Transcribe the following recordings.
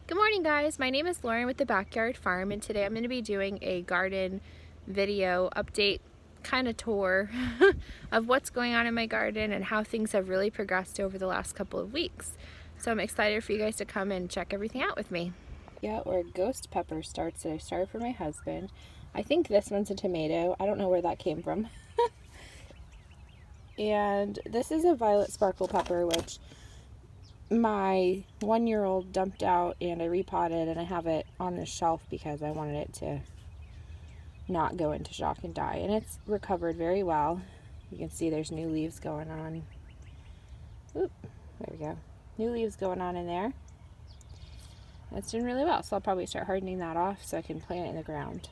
Good morning, guys. My name is Lauren with the Backyard Farm, and today I'm going to be doing a garden video update kind of tour of what's going on in my garden and how things have really progressed over the last couple of weeks. So I'm excited for you guys to come and check everything out with me. Yeah, or ghost pepper starts that I started for my husband. I think this one's a tomato. I don't know where that came from. And this is a violet sparkle pepper, which my 1-year-old dumped out and I repotted, and I have it on the shelf because I wanted it to not go into shock and die, and it's recovered very well. You can see there's new leaves going on. Oop, there we go. New leaves going on in there. That's doing really well, so I'll probably start hardening that off so I can plant it in the ground.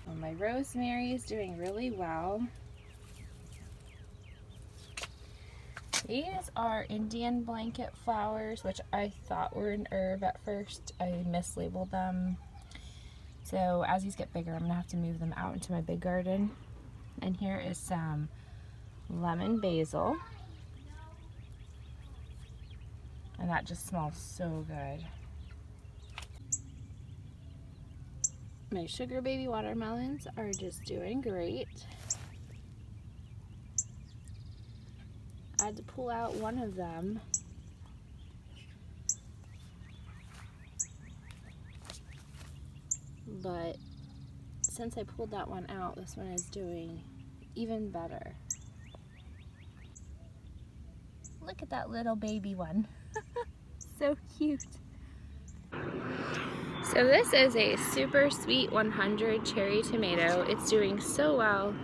Well, my rosemary is doing really well. These are Indian blanket flowers, which I thought were an herb at first. I mislabeled them. So as these get bigger, I'm going to have to move them out into my big garden. And here is some lemon basil. And that just smells so good. My sugar baby watermelons are just doing great. I had to pull out one of them. But since I pulled that one out, this one is doing even better. Look at that little baby one. So cute. So this is a super sweet 100 cherry tomato. It's doing so well.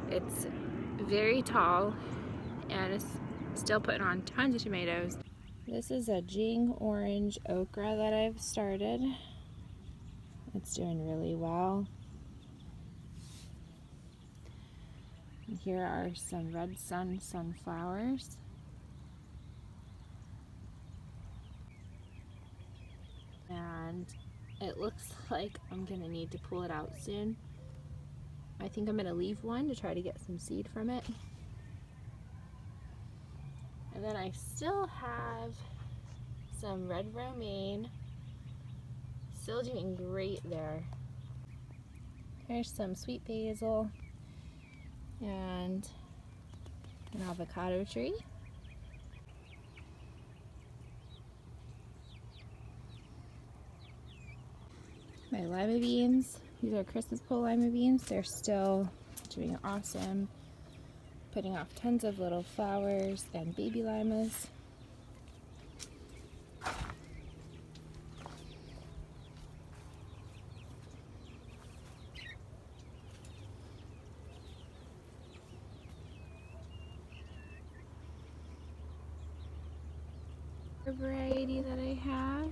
It's very tall and it's still putting on tons of tomatoes. This is a Jing orange okra that I've started. It's doing really well. And here are some red sun sunflowers. And it looks like I'm gonna need to pull it out soon. I think I'm gonna leave one to try to get some seed from it. And then I still have some red romaine, still doing great there. Here's some sweet basil and an avocado tree. My lima beans, these are Christmas pole lima beans. They're still doing awesome, putting off tons of little flowers and baby limas. The variety that I have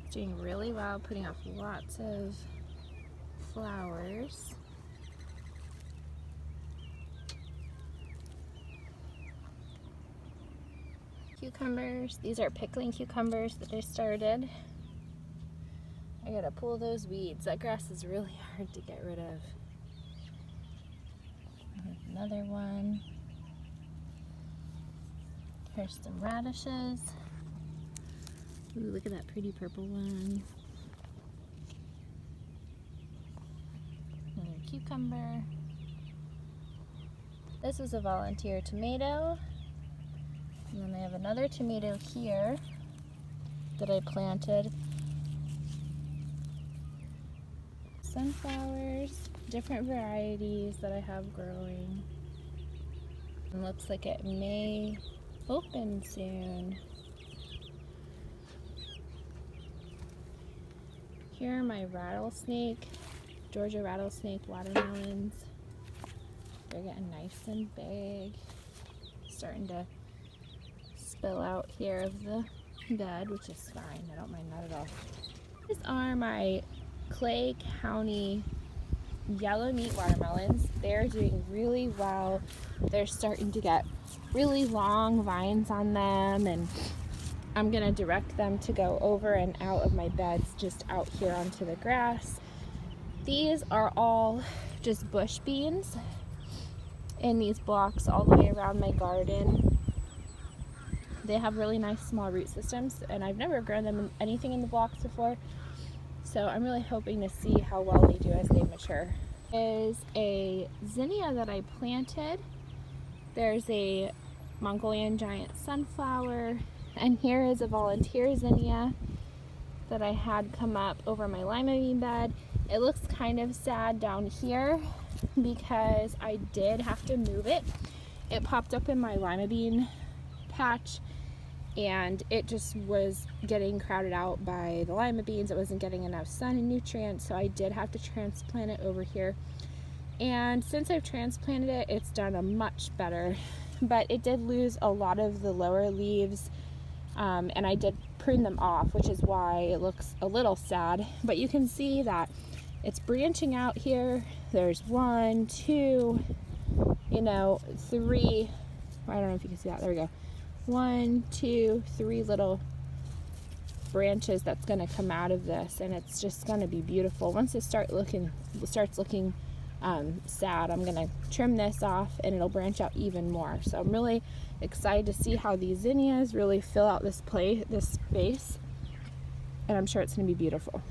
is doing really well, putting off lots of flowers. Cucumbers, these are pickling cucumbers that I started. I gotta pull those weeds. That grass is really hard to get rid of. Here's another one. Here's some radishes. Ooh, look at that pretty purple one. Another cucumber. This is a volunteer tomato. And then I have another tomato here that I planted. Sunflowers, different varieties that I have growing. It looks like it may open soon. Here are my rattlesnake, Georgia rattlesnake watermelons. They're getting nice and big. Starting to spill out here of the bed, which is fine. I don't mind that at all. These are my Clay County yellow meat watermelons. They're doing really well. They're starting to get really long vines on them, and I'm gonna direct them to go over and out of my beds, just out here onto the grass. These are all just bush beans in these blocks all the way around my garden. They have really nice small root systems, and I've never grown them in anything in the blocks before. So I'm really hoping to see how well they do as they mature. Is a zinnia that I planted. There's a Mongolian giant sunflower, and here is a volunteer zinnia that I had come up over my lima bean bed. It looks kind of sad down here because I did have to move it. It popped up in my lima bean patch and it just was getting crowded out by the lima beans. It wasn't getting enough sun and nutrients, so I did have to transplant it over here. And since I've transplanted it, it's done a much better, but it did lose a lot of the lower leaves, and I did prune them off, which is why it looks a little sad. But you can see that it's branching out here. There's 1, 2, you know, 3, I don't know if you can see that, there we go. 1, 2, 3 little branches that's going to come out of this, and it's just going to be beautiful. Once it starts looking sad, I'm going to trim this off and it'll branch out even more. So I'm really excited to see how these zinnias really fill out this space, and I'm sure it's going to be beautiful.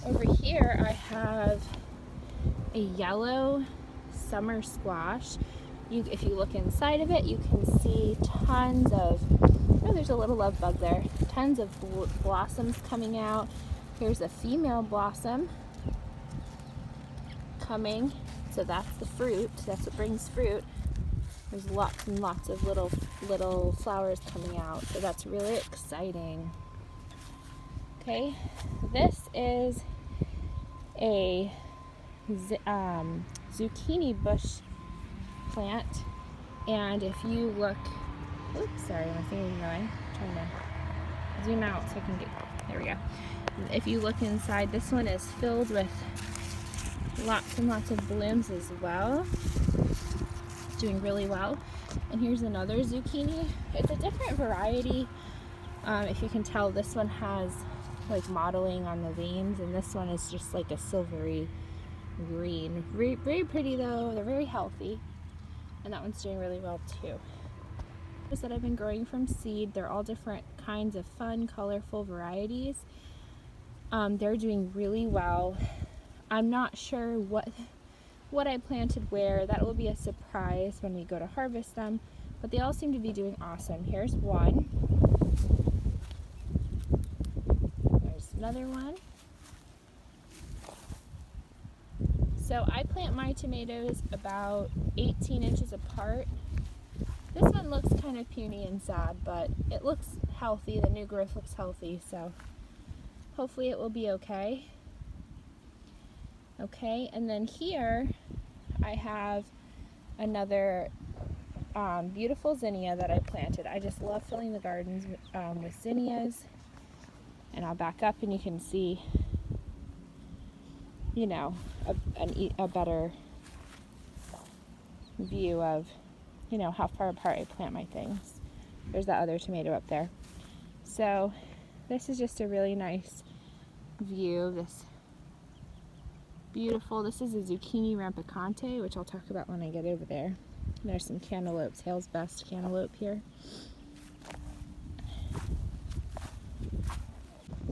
Over here I have a yellow summer squash. If you look inside of it, you can see tons of, oh, there's a little love bug there, tons of blossoms coming out. Here's a female blossom coming, so that's the fruit, that's what brings fruit. There's lots and lots of little flowers coming out, so that's really exciting. Okay, this is a Zucchini Bush plant, and if you look, oops, sorry, my finger's going. I'm trying to zoom out so I can get, there we go. If you look inside, this one is filled with lots and lots of blooms as well. It's doing really well. And here's another zucchini. It's a different variety. If you can tell, this one has like mottling on the veins, and this one is just like a silvery green. Very, very pretty though. They're very healthy, and that one's doing really well too. That I've been growing from seed. They're all different kinds of fun, colorful varieties. They're doing really well. I'm not sure what I planted where. That will be a surprise when we go to harvest them, but they all seem to be doing awesome. Here's one. There's another one. So I plant my tomatoes about 18 inches apart. This one looks kind of puny and sad, but it looks healthy. The new growth looks healthy, so hopefully it will be okay. Okay, and then here I have another beautiful zinnia that I planted. I just love filling the gardens with zinnias. And I'll back up and you can see, you know, a better view of, you know, how far apart I plant my things. There's that other tomato up there. So this is just a really nice view of this beautiful, this is a Zucchini Red Picante, which I'll talk about when I get over there. And there's some cantaloupes, Hale's Best cantaloupe here.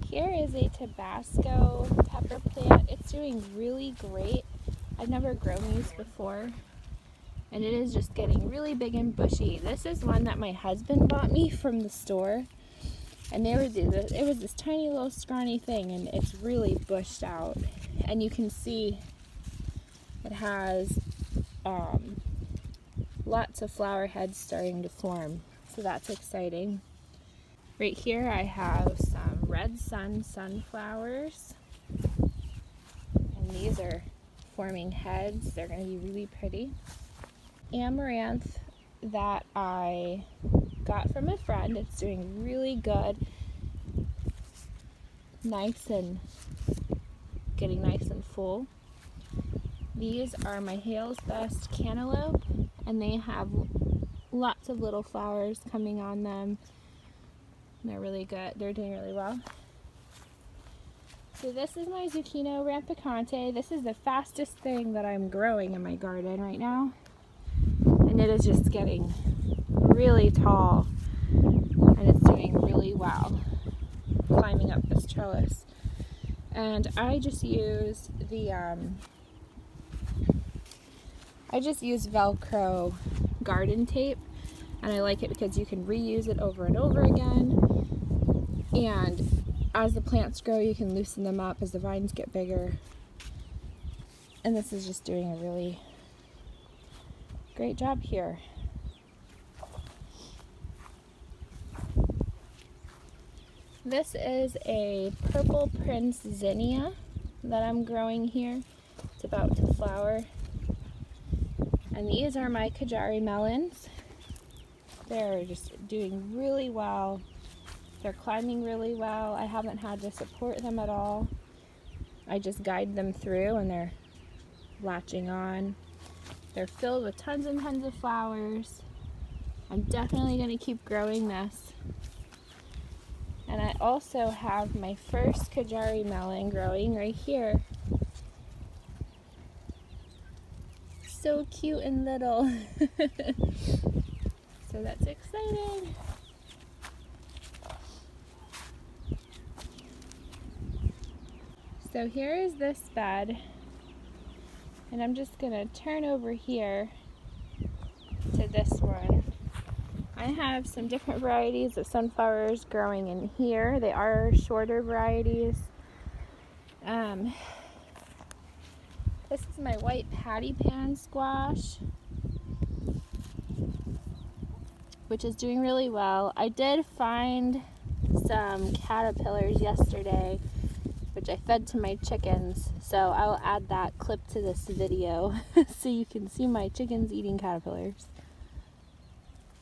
Here is a Tabasco pepper plant. It's doing really great. I've never grown these before, and it is just getting really big and bushy. This is one that my husband bought me from the store, and it was this tiny little scrawny thing, and it's really bushed out. And you can see it has lots of flower heads starting to form, so that's exciting. Right here I have some red sunflowers, and these are forming heads. They're going to be really pretty. Amaranth that I got from a friend. It's doing really good. Nice and getting nice and full. These are my Hale's Best cantaloupe, and they have lots of little flowers coming on them. They're really good. They're doing really well. So this is my Zucchini Red Picante. This is the fastest thing that I'm growing in my garden right now, and it is just getting really tall, and it's doing really well climbing up this trellis. And I just use Velcro garden tape, and I like it because you can reuse it over and over again, and as the plants grow you can loosen them up as the vines get bigger. And this is just doing a really great job here. This is a purple Prince zinnia that I'm growing here. It's about to flower. And these are my Kajari Melons. They're just doing really well. They're climbing really well. I haven't had to support them at all. I just guide them through and they're latching on. They're filled with tons and tons of flowers. I'm definitely going to keep growing this. And I also have my first Kajari melon growing right here. So cute and little. So that's exciting. So here is this bed, and I'm just gonna turn over here to this one. I have some different varieties of sunflowers growing in here. They are shorter varieties. This is my white patty pan squash, which is doing really well. I did find some caterpillars yesterday, which I fed to my chickens, so I'll add that clip to this video so you can see my chickens eating caterpillars.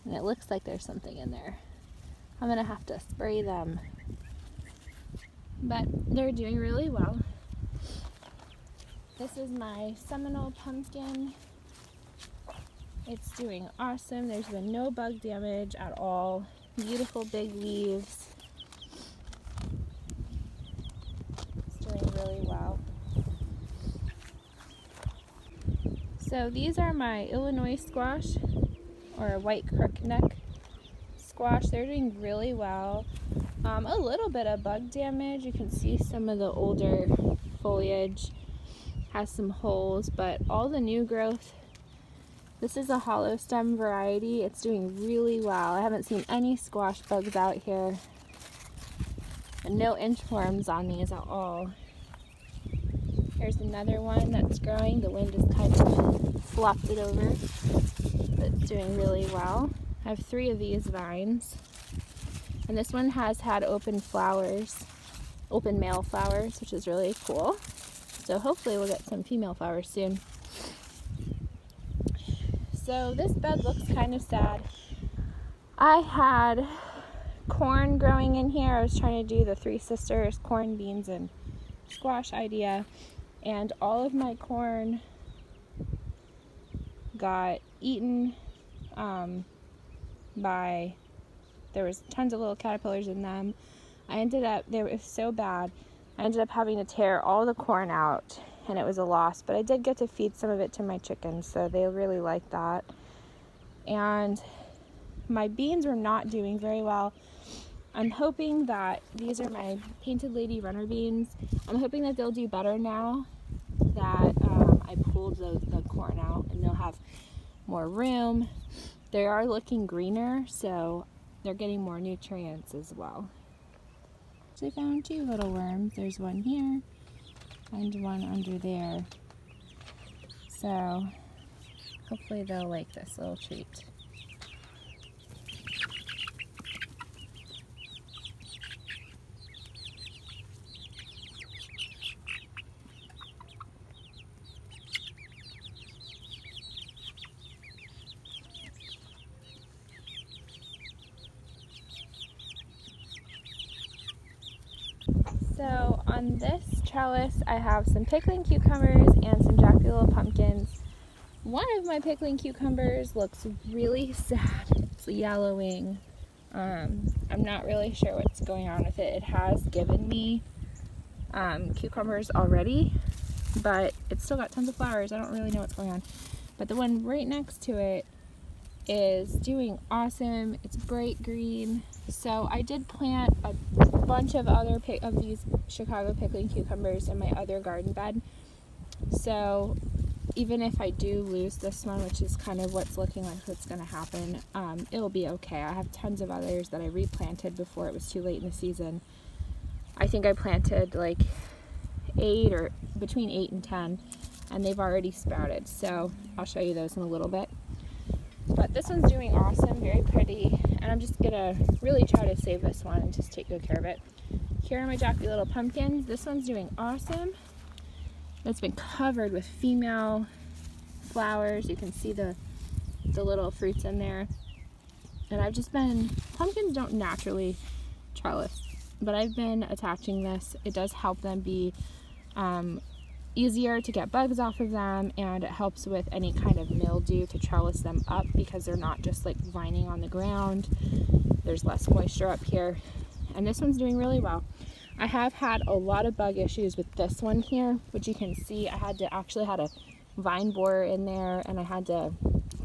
And it looks like there's something in there. I'm gonna have to spray them, but they're doing really well. This is my Seminole Pumpkin. It's doing awesome. There's been no bug damage at all. Beautiful big leaves. It's doing really well. So these are my Illinois squash, or white crookneck squash. They're doing really well. A little bit of bug damage. You can see some of the older foliage has some holes, but all the new growth. This is a hollow stem variety. It's doing really well. I haven't seen any squash bugs out here, and no inchworms on these at all. Here's another one that's growing. The wind has kind of flopped it over, but it's doing really well. I have 3 of these vines, and this one has had open flowers, open male flowers, which is really cool. So hopefully we'll get some female flowers soon. So this bed looks kind of sad. I had corn growing in here. I was trying to do the 3 sisters corn, beans, and squash idea, and all of my corn got eaten by, there was tons of little caterpillars in them. They were so bad, I ended up having to tear all the corn out, and it was a loss, but I did get to feed some of it to my chickens, so they really liked that. And my beans were not doing very well. I'm hoping that, these are my Painted Lady runner beans, I'm hoping that they'll do better now that I pulled the corn out, and they'll have more room. They are looking greener, so they're getting more nutrients as well. So I found 2 little worms. There's one here and one under there. So hopefully they'll like this little treat. So on this trellis I have some pickling cucumbers and some jack-o'-lantern pumpkins. One of my pickling cucumbers looks really sad. It's yellowing. I'm not really sure what's going on with it. It has given me cucumbers already, but it's still got tons of flowers. I don't really know what's going on. But the one right next to it is doing awesome. It's bright green. So I did plant a bunch of other of these Chicago pickling cucumbers in my other garden bed. So even if I do lose this one, which is kind of what's looking like what's going to happen, it'll be okay. I have tons of others that I replanted before it was too late in the season. I think I planted like 8 or between 8 and 10, and they've already sprouted. So I'll show you those in a little bit. But this one's doing awesome, very pretty, and I'm just gonna really try to save this one and just take good care of it. Here are my Jacky little pumpkins. This one's doing awesome. It's been covered with female flowers. You can see the little fruits in there. And I've just been, pumpkins don't naturally trellis, but I've been attaching this. It does help them be easier to get bugs off of them, and it helps with any kind of mildew to trellis them up because they're not just like vining on the ground. There's less moisture up here. And this one's doing really well. I have had a lot of bug issues with this one here, which you can see I had a vine borer in there, and I had to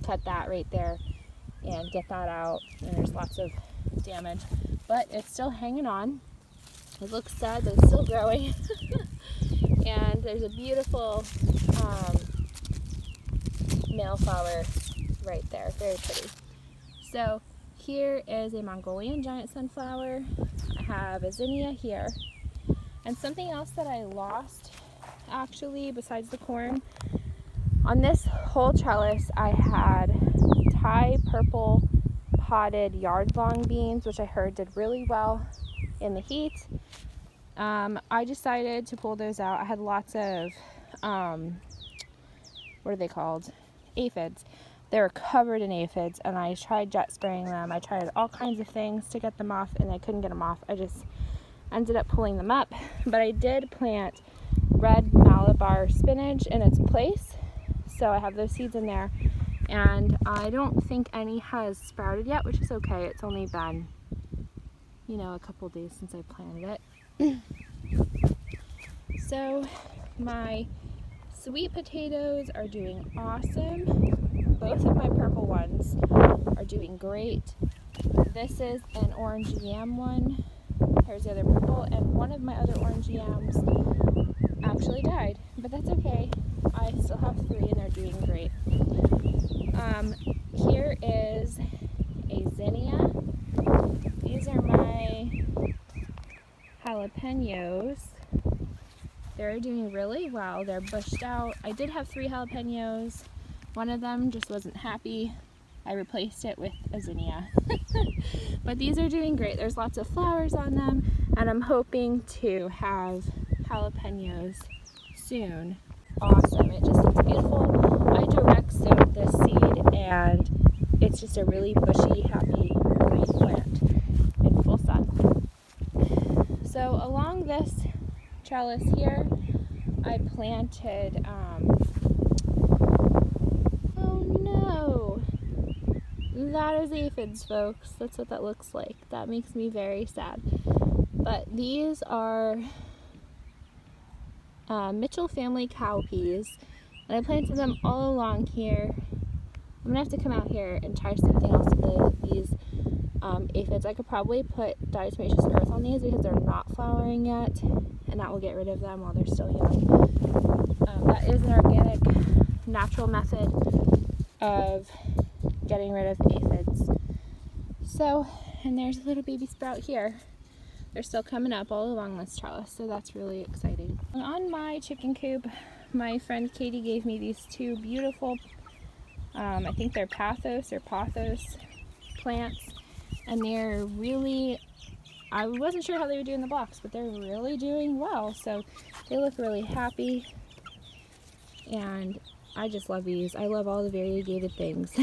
cut that right there and get that out, and there's lots of damage, but it's still hanging on. It looks sad, but it's still growing. And there's a beautiful male flower right there, very pretty. So here is a Mongolian giant sunflower. I have a zinnia here, and something else that I lost actually besides the corn. On this whole trellis I had Thai purple potted yard-long beans, which I heard did really well in the heat. I decided to pull those out. I had lots of, what are they called? Aphids. They were covered in aphids, and I tried jet spraying them. I tried all kinds of things to get them off, and I couldn't get them off. I just ended up pulling them up. But I did plant red Malabar spinach in its place, so I have those seeds in there. And I don't think any has sprouted yet, which is okay. It's only been, a couple days since I planted it. So my sweet potatoes are doing awesome. Both of my purple ones are doing great. This is an orange yam one. Here's the other purple, and one of my other orange yams actually died, but that's okay. I still have 3 and they're doing great. Here is a zinnia. These are my jalapenos. They're doing really well. They're bushed out. I did have 3 jalapenos. One of them just wasn't happy. I replaced it with a zinnia. But these are doing great. There's lots of flowers on them, and I'm hoping to have jalapenos soon. Awesome. It just looks beautiful. I direct sowed this seed, and it's just a really bushy, happy green plant in full sun. So along this trellis here, I planted, oh no, that is aphids, folks. That's what that looks like. That makes me very sad. But these are Mitchell family cowpeas, and I planted them all along here. I'm gonna have to come out here and try something else with these aphids. I could probably put diatomaceous earth on these because they're not flowering yet, and that will get rid of them while they're still young. That is an organic, natural method of getting rid of aphids. So, and there's a little baby sprout here. They're still coming up all along this trellis, so that's really exciting. On my chicken coop, my friend Katie gave me these 2 beautiful, I think they're pothos plants, and they're really, I wasn't sure how they would do in the box, but they're really doing well, so they look really happy, and I just love these. I love all the variegated things.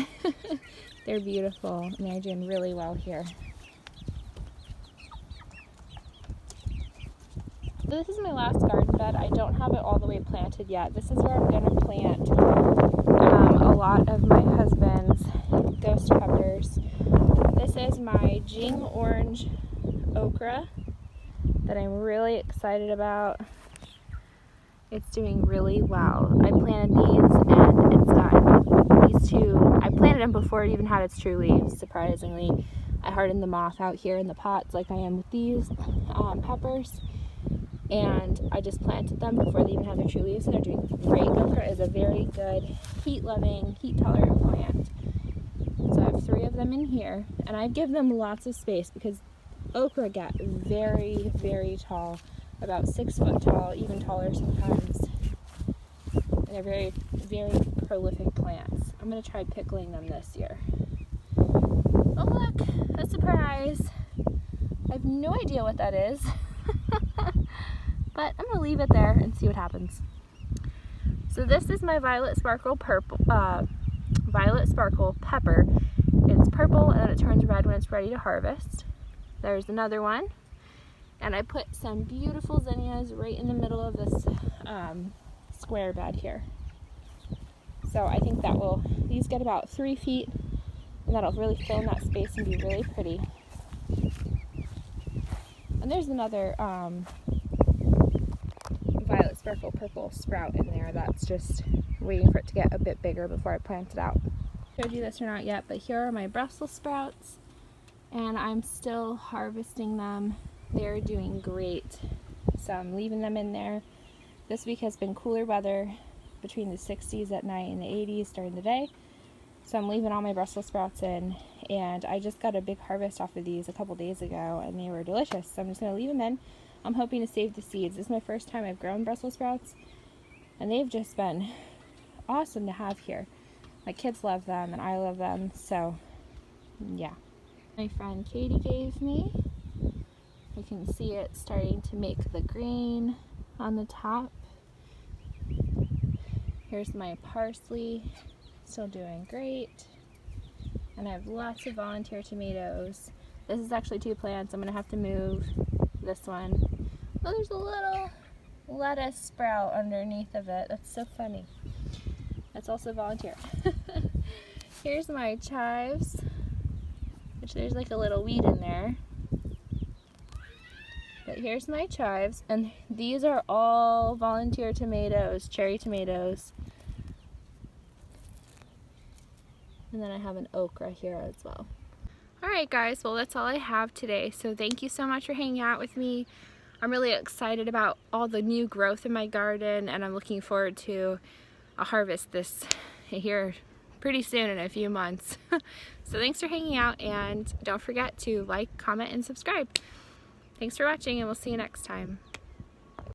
They're beautiful, and they're doing really well here. So this is my last garden bed. I don't have it all the way planted yet. This is where I'm going to plant a lot of my husband's ghost peppers. This is my Jing orange okra that I'm really excited about. It's doing really well. I planted these, and it's gotten these I planted them before it even had its true leaves, surprisingly. I hardened them off out here in the pots like I am with these peppers. And I just planted them before they even had their true leaves, and they're doing great. Okra is a very good heat-loving, heat-tolerant plant. So I have 3 of them in here, and I give them lots of space because okra get very, very tall, about 6 foot tall, even taller sometimes. And they're very, very prolific plants. I'm going to try pickling them this year. Oh look, a surprise! I have no idea what that is. But I'm going to leave it there and see what happens. So this is my violet sparkle pepper. It's purple and then it turns red when it's ready to harvest. There's another one. And I put some beautiful zinnias right in the middle of this square bed here. So I think that these get about 3 feet, and that'll really fill in that space and be really pretty. And there's another violet sparkle purple sprout in there that's just waiting for it to get a bit bigger before I plant it out. I showed you this or not yet, but here are my Brussels sprouts, and I'm still harvesting them. They're doing great, so I'm leaving them in there. This week has been cooler weather, between the 60s at night and the 80s during the day, so I'm leaving all my Brussels sprouts in, and I just got a big harvest off of these a couple days ago, and they were delicious, so I'm just going to leave them in. I'm hoping to save the seeds. This is my first time I've grown Brussels sprouts, and they've just been awesome to have here. My kids love them, and I love them, so yeah. My friend Katie gave me. You can see it starting to make the grain on the top. Here's my parsley, still doing great. And I have lots of volunteer tomatoes. This is actually 2 plants. I'm going to have to move this one. Oh, there's a little lettuce sprout underneath of it. That's so funny. That's also volunteer. Here's my chives, which there's like a little weed in there. But here's my chives, and these are all volunteer tomatoes, cherry tomatoes. And then I have an okra here as well. Alright guys, well that's all I have today. So thank you so much for hanging out with me. I'm really excited about all the new growth in my garden, and I'm looking forward to a harvest this here pretty soon in a few months. So thanks for hanging out, and don't forget to like, comment, and subscribe. Thanks for watching, and we'll see you next time.